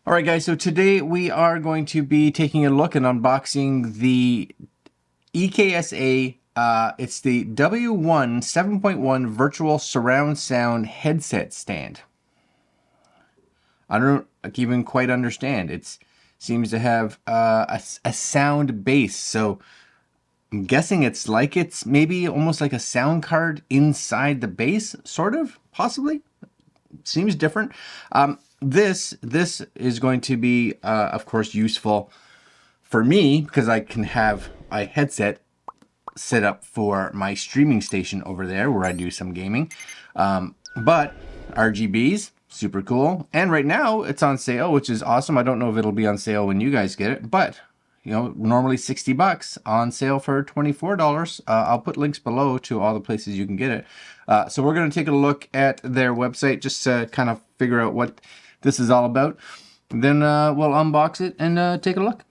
All right, guys, so today we are going to be taking a look and unboxing the EKSA, it's the W1 7.1 Virtual Surround Sound Headset Stand. I don't even quite understand. It seems to have a sound base, so I'm guessing it's maybe almost like a sound card inside the base, sort of, possibly. Seems different. This is going to be, of course, useful for me because I can have a headset set up for my streaming station over there where I do some gaming. But RGBs, super cool. And right now it's on sale, which is awesome. I don't know if it'll be on sale when you guys get it, but you know, normally 60 bucks, on sale for $24. I'll put links below to all the places you can get it. So we're going to take a look at their website just to kind of figure out what this is all about. Then we'll unbox it and take a look.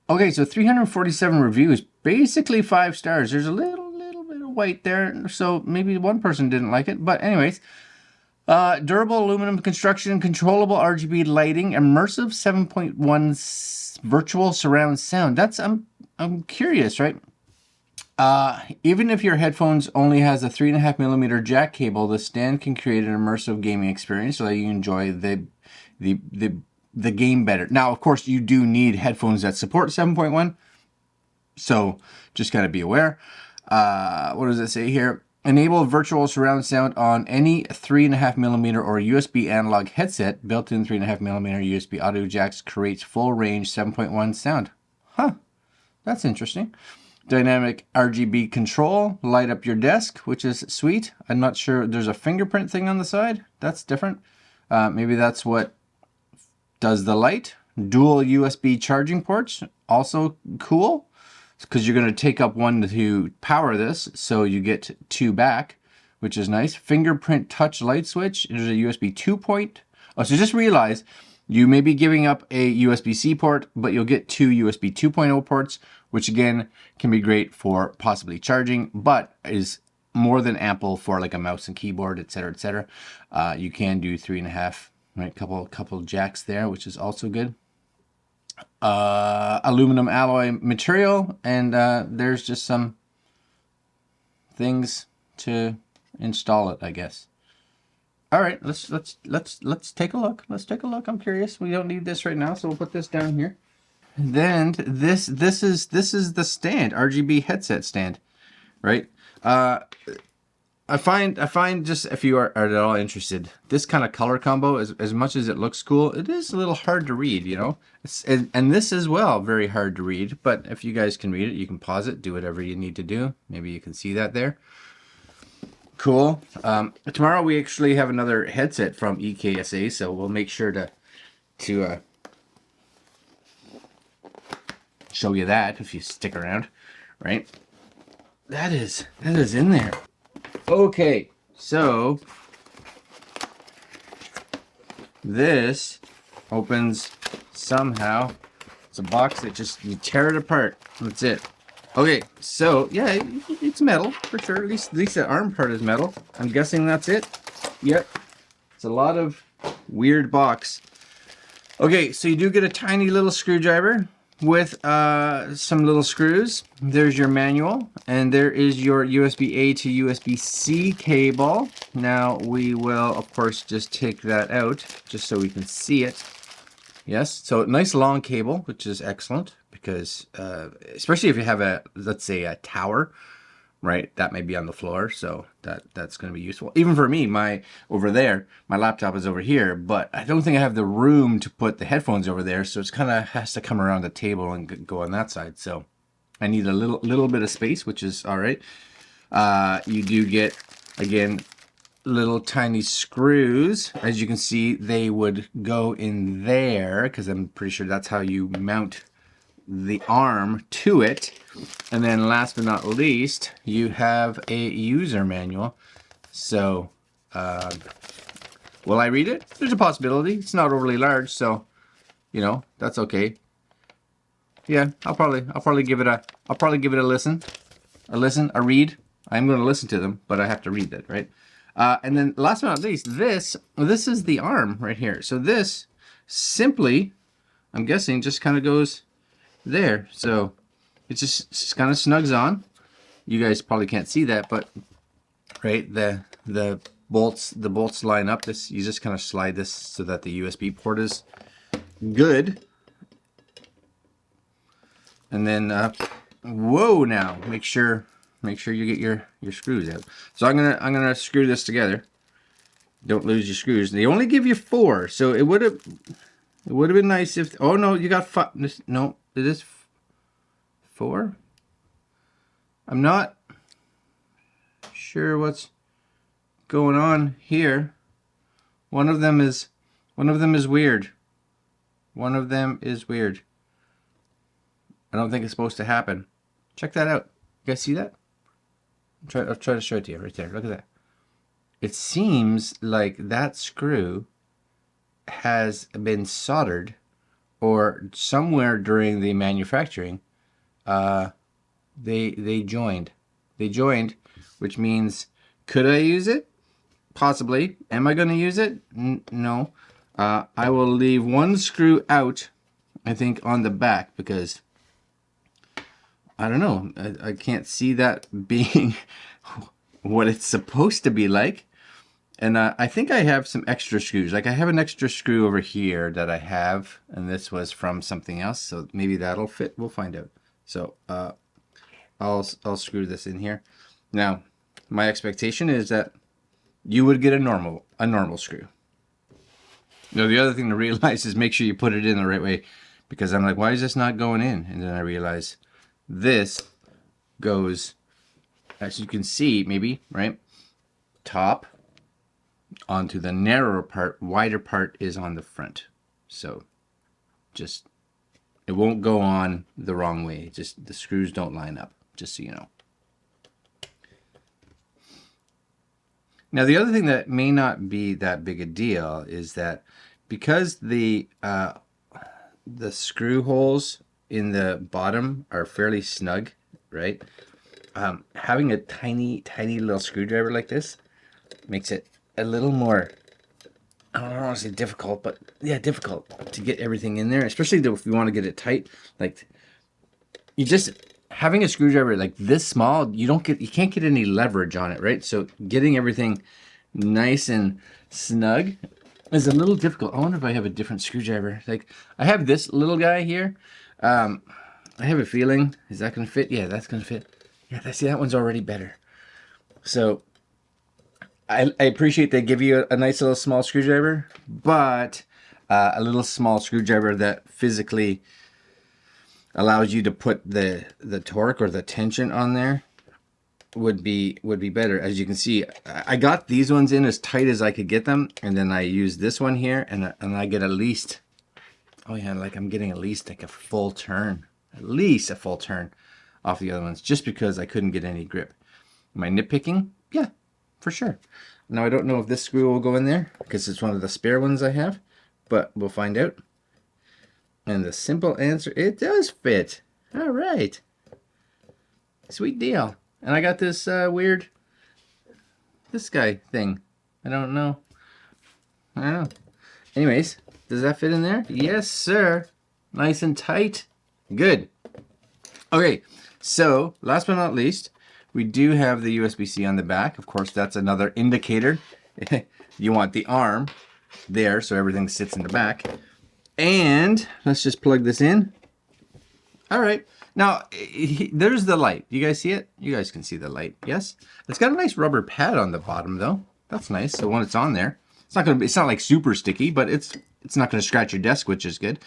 Okay, so 347 reviews, basically 5 stars. There's a little bit of white there, so maybe one person didn't like it. But anyways, durable aluminum construction, controllable RGB lighting, immersive 7.1 virtual surround sound. That's I'm curious, right? Even if your headphones only has a 3.5mm jack cable, the stand can create an immersive gaming experience so that you enjoy the game better. Now, of course, you do need headphones that support 7.1, so just gotta be aware. What does it say here? Enable virtual surround sound on any 3.5mm or USB analog headset. Built-in 3.5mm USB audio jacks creates full range 7.1 sound. Huh, that's interesting. Dynamic RGB control, light up your desk, which is sweet. I'm not sure, there's a fingerprint thing on the side. That's different. Maybe that's what does the light. Dual USB charging ports, also cool, because you're going to take up one to power this, so you get 2 back, which is nice. Fingerprint touch light switch. There's a USB 2 port. Oh, so just realize you may be giving up a USB-C port, but you'll get 2 USB 2.0 ports, which again can be great for possibly charging, but is more than ample for like a mouse and keyboard, etc., etc. You can do 3.5, right? Couple jacks there, which is also good. Aluminum alloy material, and there's just some things to install it, I guess. All right, let's take a look. Let's take a look. I'm curious. We don't need this right now, so we'll put this down here. And then this is the stand, RGB headset stand, right? I find just, if you are at all interested, this kind of color combo, as much as it looks cool, it is a little hard to read, you know? And this as well, very hard to read, but if you guys can read it, you can pause it, do whatever you need to do. Maybe you can see that there. Cool. Tomorrow we actually have another headset from EKSA, so we'll make sure to show you that if you stick around, right? That is in there. Okay, so this opens somehow. It's a box that just, you tear it apart. That's it. Okay, so yeah, it's metal for sure. At least the arm part is metal. I'm guessing that's it. Yep. It's a lot of weird box. Okay, so you do get a tiny little screwdriver with some little screws. There's your manual, and there is your USB-A to USB-C cable. Now we will, of course, just take that out just so we can see it. Yes, so nice long cable, which is excellent because especially if you have a, let's say, a tower, right? That may be on the floor, so that's going to be useful. Even for me, over there, my laptop is over here, but I don't think I have the room to put the headphones over there, so it's kind of has to come around the table and go on that side. So I need a little bit of space, which is all right. You do get, again, little tiny screws. As you can see, they would go in there because I'm pretty sure that's how you mount the arm to it. And then last but not least, you have a user manual. So will I read it? There's a possibility. It's not overly large, so you know, that's okay. Yeah, I'll probably give it a listen. A read. I'm going to listen to them, but I have to read that, right? And then last but not least, this is the arm right here. So this simply, I'm guessing, just kind of goes there. So it just kind of snugs on. You guys probably can't see that, but right, the bolts line up. This, you just kind of slide this so that the USB port is good. And then whoa, now make sure you get your screws out. So I'm gonna screw this together. Don't lose your screws. They only give you 4, so it would have been nice if, oh no, you got 5. No, it is 4. I'm not sure what's going on here. One of them is weird. One of them is weird. I don't think it's supposed to happen. Check that out. You guys see that? I'll try to show it to you right there. Look at that. It seems like that screw has been soldered, or somewhere during the manufacturing, they joined. They joined, which means, could I use it? Possibly. Am I going to use it? No. I will leave one screw out, I think, on the back, because I don't know. I can't see that being what it's supposed to be like. And I think I have some extra screws. Like I have an extra screw over here that I have, and this was from something else, so maybe that'll fit. We'll find out. So I'll screw this in here. Now, my expectation is that you would get a normal screw. Now, the other thing to realize is make sure you put it in the right way, because I'm like, why is this not going in? And then I realize this goes, as you can see, maybe, right? Top onto the narrower part, wider part is on the front. So just, it won't go on the wrong way. Just the screws don't line up, just so you know. Now, the other thing that may not be that big a deal is that because the screw holes in the bottom are fairly snug, right? Having a tiny little screwdriver like this makes it a little more, I don't want to say difficult, but yeah, difficult to get everything in there, especially if you want to get it tight. Like, you just, having a screwdriver like this small, you can't get any leverage on it, right? So getting everything nice and snug is a little difficult. I wonder if I have a different screwdriver. Like, I have this little guy here. I have a feeling, is that going to fit? Yeah, that's going to fit. Yeah, see, that one's already better. So I appreciate they give you a nice little small screwdriver, but a little small screwdriver that physically allows you to put the torque or the tension on there would be better. As you can see, I got these ones in as tight as I could get them, and then I use this one here, and I get at least, oh yeah, like I'm getting at least like a full turn, at least a full turn off the other ones, just because I couldn't get any grip. Am I nitpicking? Yeah, for sure. Now, I don't know if this screw will go in there because it's one of the spare ones I have, but we'll find out. And the simple answer, it does fit. All right. Sweet deal. And I got this weird, this guy thing. I don't know. Anyways, does that fit in there? Yes, sir. Nice and tight. Good. Okay, so last but not least, we do have the USB-C on the back. Of course, that's another indicator. You want the arm there so everything sits in the back. And let's just plug this in. All right. Now, there's the light. You guys see it? You guys can see the light. Yes? It's got a nice rubber pad on the bottom, though. That's nice. So when it's on there, it's not like super sticky, but it's not going to scratch your desk, which is good.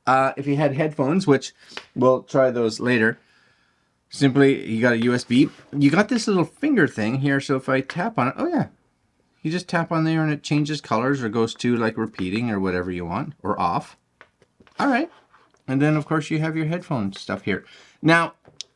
If you had headphones, which we'll try those later, simply, you got a USB. You got this little finger thing here, so if I tap on it, oh yeah, you just tap on there and it changes colors or goes to like repeating or whatever you want, or off. All right. And then, of course, you have your headphone stuff here. Now,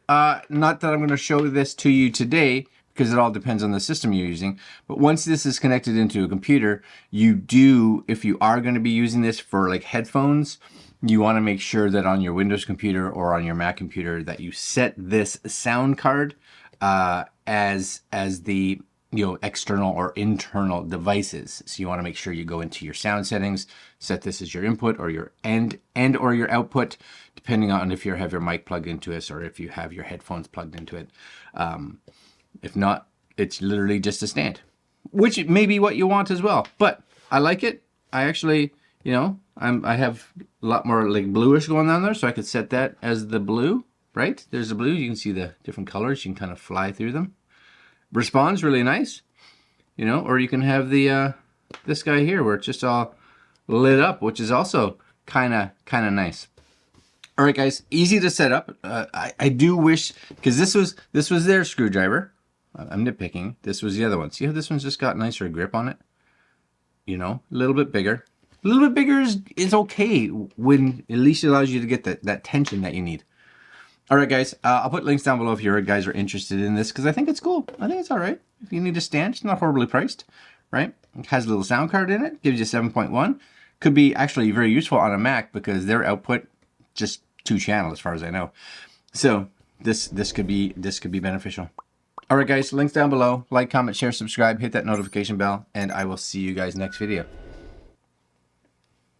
not that I'm going to show this to you today, because it all depends on the system you're using, but once this is connected into a computer, you do, if you are going to be using this for like headphones, you want to make sure that on your Windows computer or on your Mac computer that you set this sound card as the external or internal devices. So you want to make sure you go into your sound settings, set this as your input or your or your output, depending on if you have your mic plugged into it or if you have your headphones plugged into it. If not, it's literally just a stand, which may be what you want as well. But I like it. I actually, I have a lot more like bluish going on there, so I could set that as the blue, right? There's the blue. You can see the different colors. You can kind of fly through them. Responds really nice, or you can have the this guy here where it's just all lit up, which is also kind of nice. All right, guys, easy to set up. I do wish, because this was their screwdriver. I'm nitpicking. This was the other one. See how this one's just got nicer grip on it? A little bit bigger. A little bit bigger is okay when at least it allows you to get that tension that you need. All right, guys, I'll put links down below if you guys are interested in this, because I think it's cool. I think it's all right. If you need a stand, it's not horribly priced, right? It has a little sound card in it, gives you 7.1. Could be actually very useful on a Mac because their output just 2 channels as far as I know. So this could be beneficial. All right, guys, links down below. Like, comment, share, subscribe, hit that notification bell, and I will see you guys next video.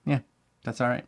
Yeah, that's all right.